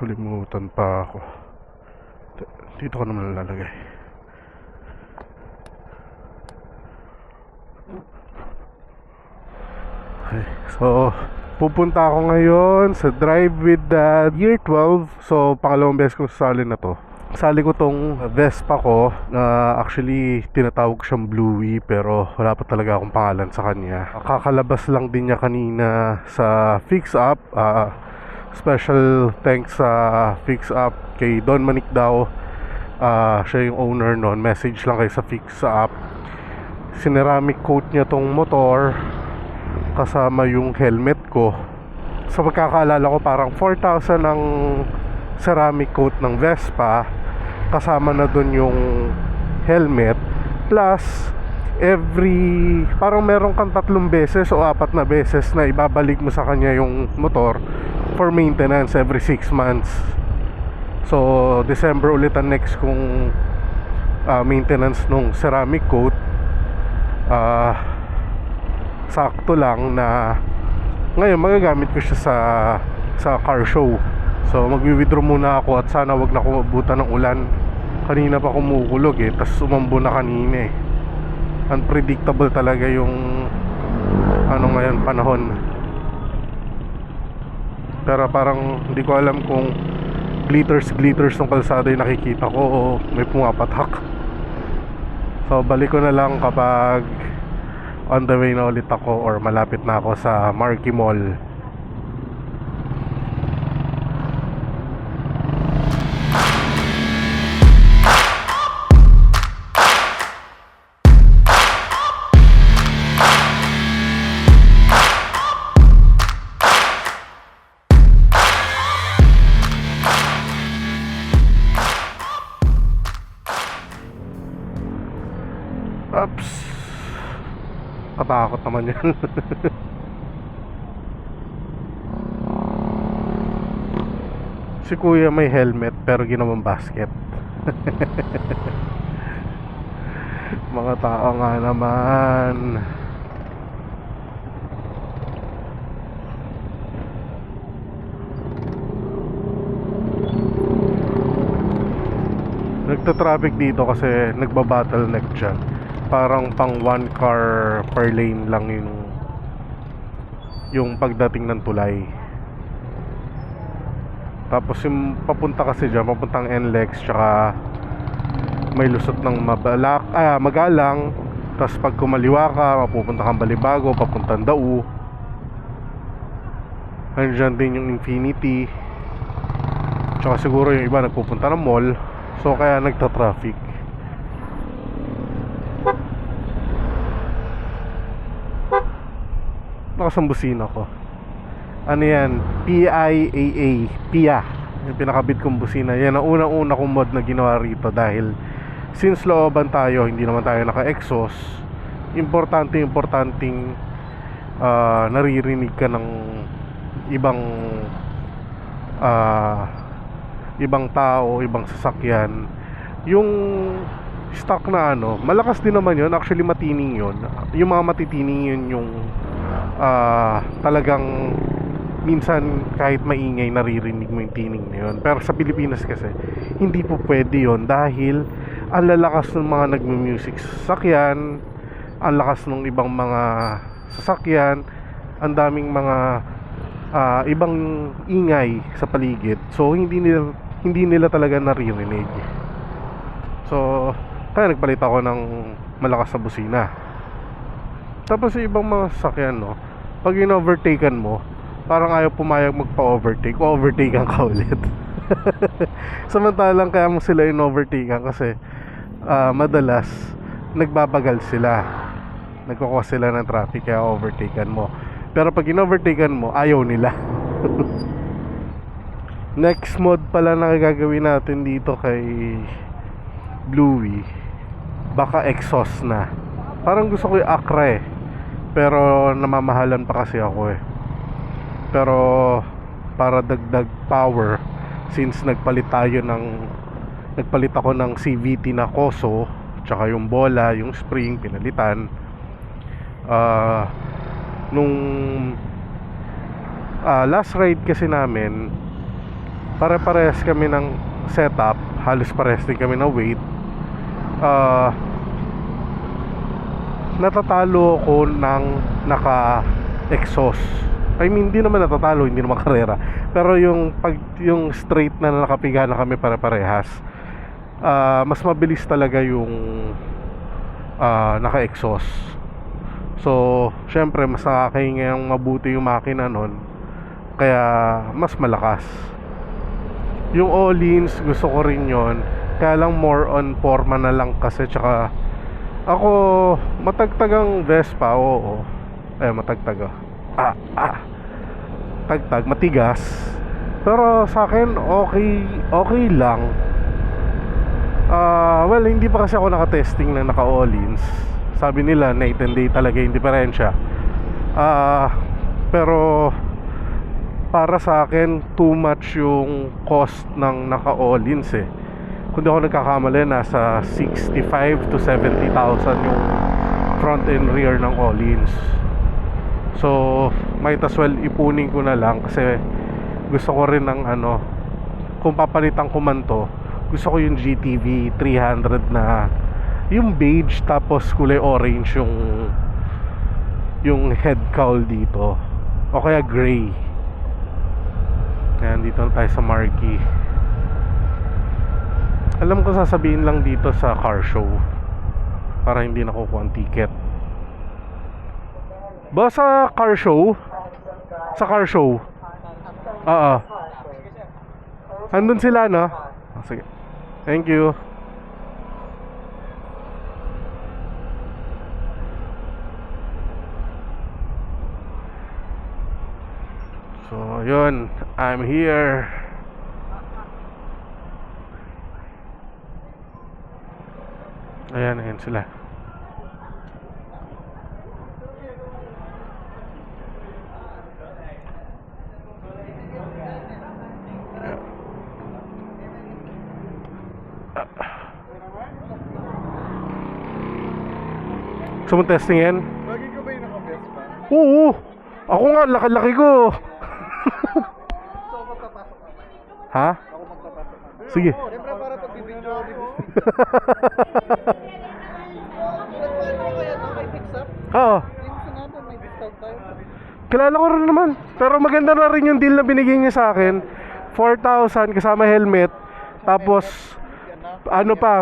Nakalimutan pa ako. Dito ko naman lalagay. Okay, so pupunta ako ngayon sa Drive with Dad Year 12. So pangalawang beses kong sasali na to. Sali ko tong Vespa ko na actually tinatawag siyang Bluey, pero wala pa talaga akong pangalan sa kanya. Kakalabas lang din niya kanina sa Fix Up. Special thanks sa Fix Up kay Don Manik daw. Siya yung owner nun. Message lang kayo sa Fix Up. Sineramic coat niya tong motor kasama yung helmet ko. Sa pagkakaalala ko, parang 4,000 ang ceramic coat ng Vespa, kasama na dun yung helmet, plus parang meron kang 3 beses o 4 na beses na ibabalik mo sa kanya yung motor for maintenance every 6 months. So December ulit ang next kong maintenance nung ceramic coat. Sakto lang na ngayon magagamit ko siya sa car show. So magwi-withdraw muna ako at sana wag na kumubutan ng ulan. Kanina pa kumukulog tas umambo na kanina Unpredictable talaga yung ngayon panahon. Pero parang hindi ko alam kung glitters ng kalsada yung nakikita ko o may pumapatak. So balik ko na lang kapag on the way na ulit ako or malapit na ako sa Marquee Mall. Oops, katakot naman yan. Si kuya may helmet pero ginawang basket. Mga tao nga naman. Nagta-traffic dito kasi nagba-bottleneck dyan. Parang pang 1 car per lane lang yung pagdating ng tulay. Tapos yung papunta kasi dyan, papuntang NLEX, tsaka may lusot ng Magalang. Tapos pag kumaliwa ka, mapupunta kang Balibago, papuntang Dau. Nandiyan din yung Infinity. Tsaka siguro yung iba nagpupunta ng mall. So kaya nagta-traffic. Nakasambusina ko. Ano yan? PIAA, PIA. Yung pinakabit kong busina. Yan ang unang-una kong mod na ginawa rito. Dahil since looban tayo, hindi naman tayo naka-exhaust, importanteng naririnig ka ng ibang tao, ibang sasakyan. Yung stock na malakas din naman yun. Actually matining yun. Yung mga matitining yun yung talagang minsan kahit maingay naririnig mo yung tining na yun. Pero sa Pilipinas kasi hindi po pwede yun dahil ang lalakas ng mga nagmu-music sa sasakyan, ang lakas ng ibang mga sasakyan, ang daming mga ibang ingay sa paligid. So hindi nila talaga naririnig. So kaya nagpalit ako ng malakas na busina. Tapos yung ibang mga sasakyan pag in-overtaken mo, parang ayaw pumayag magpa-overtake, overtaken ka ulit. Samantalang kaya mo sila in-overtaken kasi madalas nagbabagal sila, nagkukos sila ng traffic, kaya overtaken mo. Pero pag in-overtaken mo, ayaw nila. Next mod pala na gagawin natin dito kay Bluey, baka exhaust na. Parang gusto ko yung Acra pero namamahalan pa kasi ako Pero para dagdag power, since nagpalit ako ng CVT na Koso, tsaka yung bola, yung spring pinalitan. Nung last ride kasi namin, pare-parehas kami ng setup, halos parehas din kami ng weight. Natatalo ako ng naka-exhaust. I mean, hindi naman natatalo, hindi naman karera. Pero yung straight na nakapiga na kami pare-parehas, mas mabilis talaga yung naka-exhaust. So, syempre, mas nakakahingayang mabuti yung makina nun. Kaya, mas malakas. Yung Öhlins, gusto ko rin yon. Kaya lang more on forma na lang kasi. Tsaka, ako, matagtagang Vespa, oo. Matagtag tagtag, matigas. Pero sa akin, okay lang. Well, hindi pa kasi ako nakatesting na naka-Öhlins. Sabi nila, night and day talaga yung diferensya. Pero para sa akin, too much yung cost ng naka-Öhlins eh. Kung di ako nagkakamali, nasa 65 to 70,000 yung front and rear ng Öhlins. So, might as well ipunin ko na lang kasi gusto ko rin ng kung papalitan ko man to, gusto ko yung GTV 300 na yung beige tapos kulay orange yung head cowl dito, o kaya gray. Ayan, dito na tayo sa Marquee. Alam ko sasabihin lang dito sa car show para hindi nakukuha ang ticket. Ba sa car show? Sa car show? Oo. Andun sila, no? Sige. Thank you. So, yun. I'm here. Ayan sila. Gusto mo testing yan? Lagi ka ba yung naka-Vespa? Oo. Ako nga, laki-laki ko. So, magpapasok ka. Ha? Ako magpapasok ka. Sige. Siyempre para pag-video ako. Kaya na may fix up? Oo. Hindi natin may discount tayo. Kilala ko rin naman. Pero maganda na rin yung deal na binigay niya sa akin. 4,000 kasama helmet. Tapos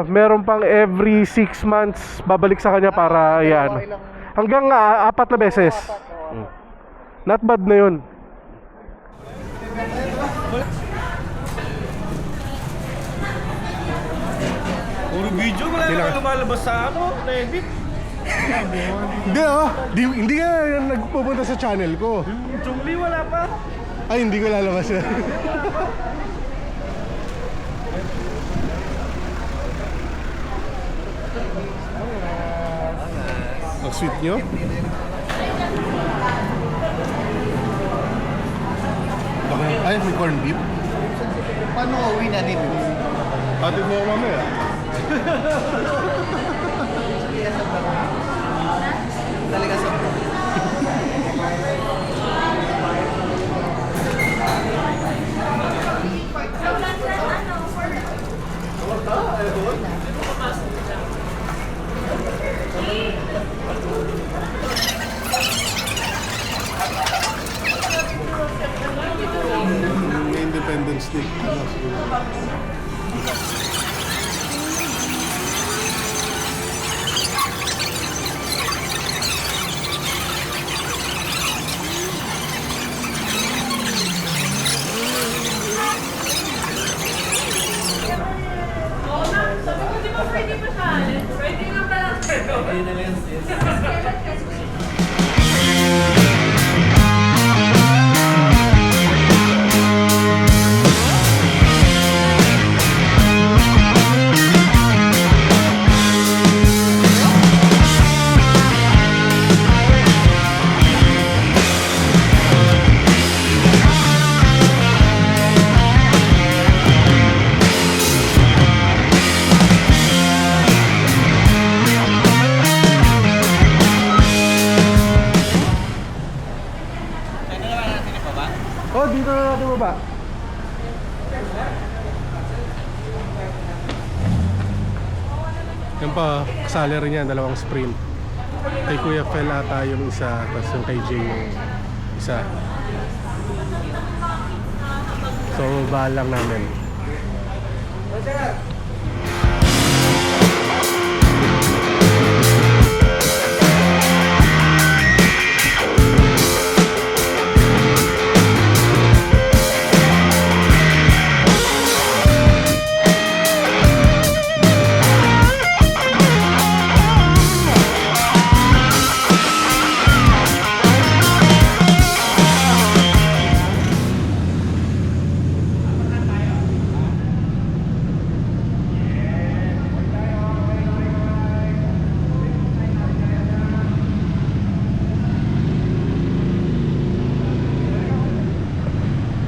meron pang every 6 months babalik sa kanya para yan. Hanggang 4 na beses. Not bad na yun. Puro video, wala na lumalabas sa na-edit. Hindi ka nagpupunta sa channel ko. Yung Chungli wala pa. Ay, hindi ko lalabas yan. Ang sweet nyo? Okay. Ay, may corned beef. Paano ka uwi na dito? Atid mo ako mamaya. Talaga sa... May Independence Day. Pwede pa siya. Pwede nga pala. Pwede na lang. Oh, dito na natin baba. Yan pa, kasali rin yan, dalawang sprint. Kay Kuya Fel ata yung isa, tapos yung kay Jay yung isa. So, bahan lang namin.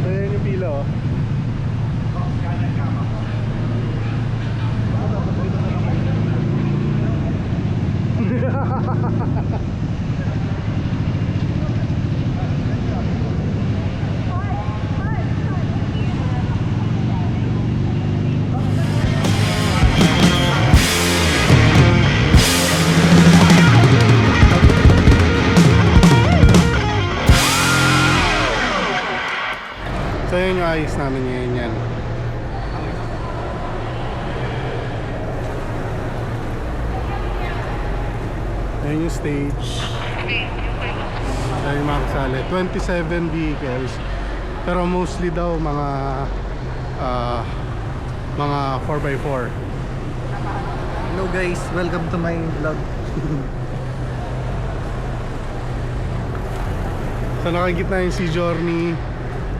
So, yan yung pila, oh. So yun yung ayos namin ngayon yan. Ayun yung stage. Ayun yung mga kasali. 27 vehicles. Pero mostly daw mga 4x4. Hello guys, welcome to my vlog. So nakagitna yung si Journey,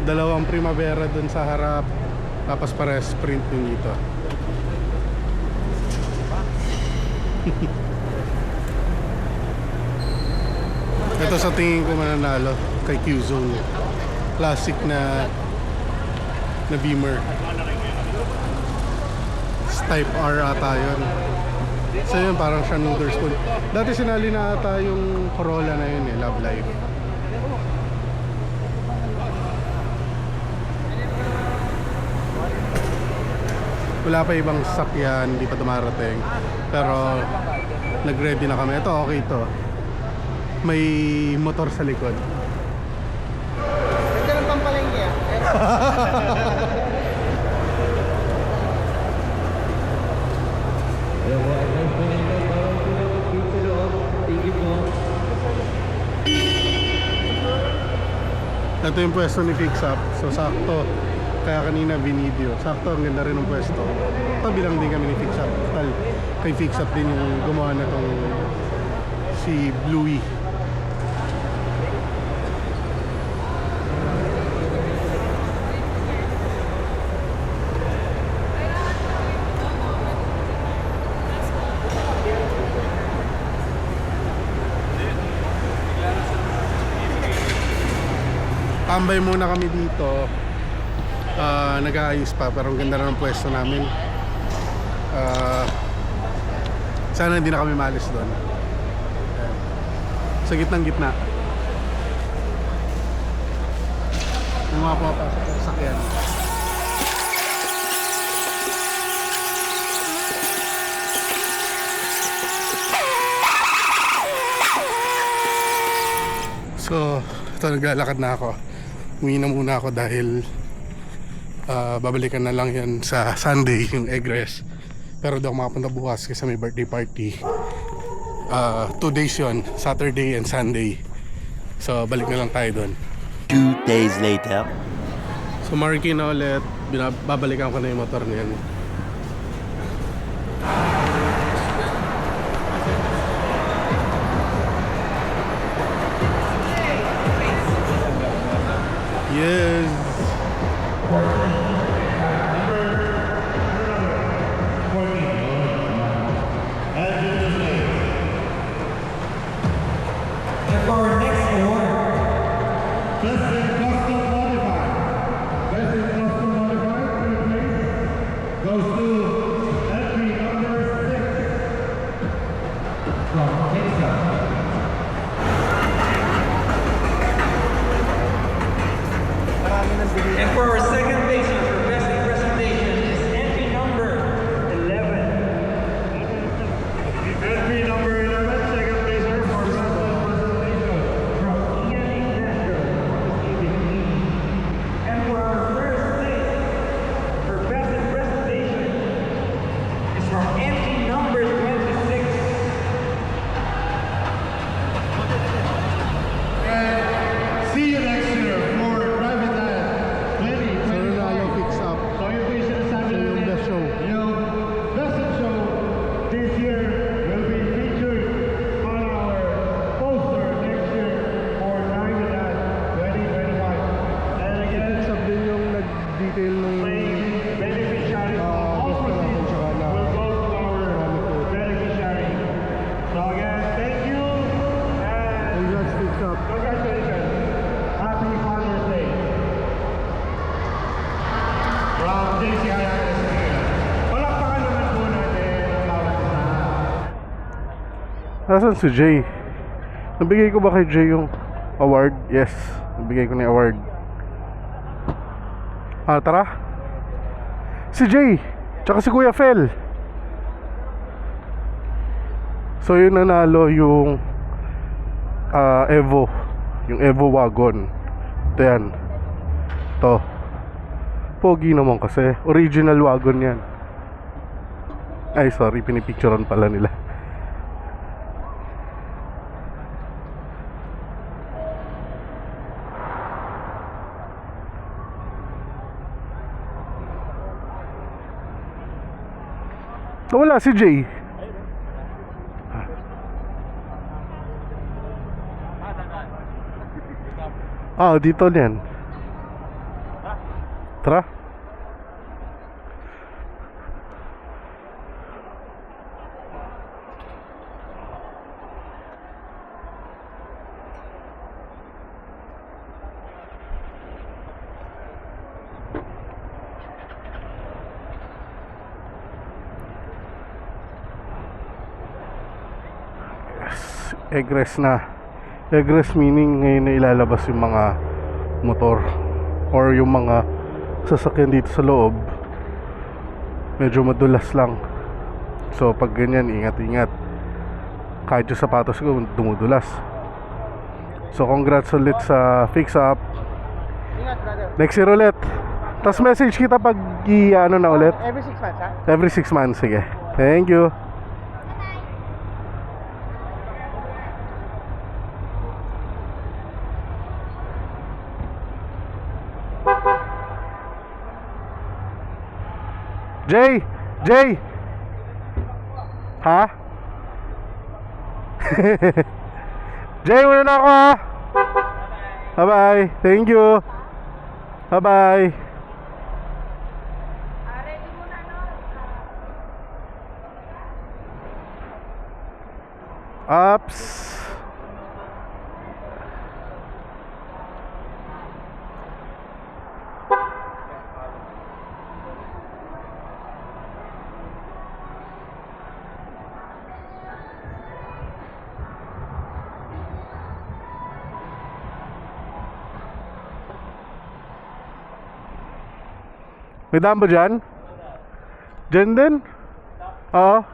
dalawang Primavera dun sa harap, tapos para sprint yung dito. Ito sa tingin ko mananalo kay Q-Zone. Classic na Beamer. Type R ata yun. So yun, parang siya noodle spoon. Dati sinali na ata yung Corolla na yun eh, Love Life. Wala pa ibang sasakyan, hindi pa dumarating. Pero nag-ready na kami. Ito okay to. May motor sa likod. Ganda ng pampalengke ah. Ito yung pwesto ni Fix Up. So sakto. Kaya kanina video. Sakto, ang ganda rin ng pwesto. Tabi lang din kami ni Fix Up. Tal, kay Fix Up din yung gumawa na tong si Bluey. Tambay muna kami dito. Nag-aayos pa pero ang ganda na ng pwesto namin. Sana hindi na kami maalis doon. Sa gitnang-gitna. Yung mga papasok sa sakyan. So, ito naglalakad na ako. Uwi na muna ako dahil babalikan na lang yan sa Sunday yung egg rest. Pero di ako makapunta bukas kasi may birthday party. 2 days yun, Saturday and Sunday. So balik na lang tayo doon. 2 days later. So Marky na ulit, babalikan ko na yung motor niyan. Yes. Custom modified. Best in custom modified, please. Go this year will be featured on our poster next year for Navidad 2021. And again, Sabi yung nag-detail ng beneficiaries of all proceeds will go to our beneficiary. So again, thank you and congratulations. Happy Father's Day. From JCI Aguilas. Palakpakan naman po natin ang bawat isa. Nasaan si Jay? Nabigay ko ba kay Jay yung award? Yes, nabigay ko na yung award. Tara. Si Jay, tsaka si Kuya Fel. So yun nanalo yung Evo. Yung Evo Wagon. Ito yan. Ito. Pogi naman kasi. Original wagon yan. Ay sorry, pinipicturean pala nila. Wala si Jay. Dito yan. Tara. Egress na. Egress meaning ngayon na ilalabas yung mga motor or yung mga sasakyan dito sa loob. Medyo madulas lang. So pag ganyan, ingat-ingat. Kahit yung sapatos ko dumudulas. So congrats ulit sa Fix Up. Next year ulit. Tapos message kita pag ano na ulit. Every 6 months, ha? Every 6 months, sige. Thank you. Jay! Jay! Ha? Jay, muna na ako ha! Bye-bye! Thank you! Bye-bye! Ready mo na, no? Ups! May daan ba dyan? Dyan din? Oo.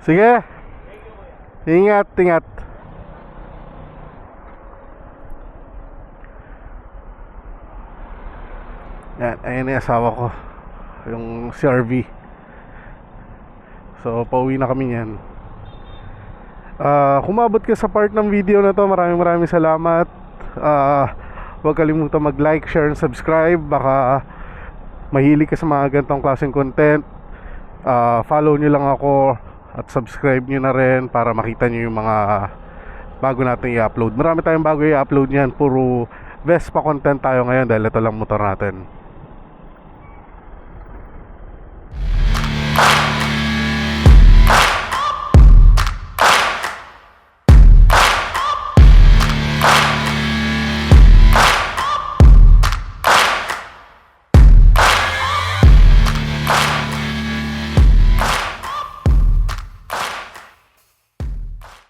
Sige. Ingat, ingat. Yan, ayun na yung asawa ko. Yung CRV. So, pauwi na kami yan. Kumabot ka sa part ng video na to, maraming salamat. Huwag kalimutan mag-like, share, and subscribe. Baka mahilig ka sa mga ganitong klaseng content. Follow nyo lang ako at subscribe nyo na rin para makita nyo yung mga bago natin i-upload. Marami tayong bago i-upload yan. Puro Vespa content tayo ngayon dahil ito lang motor natin.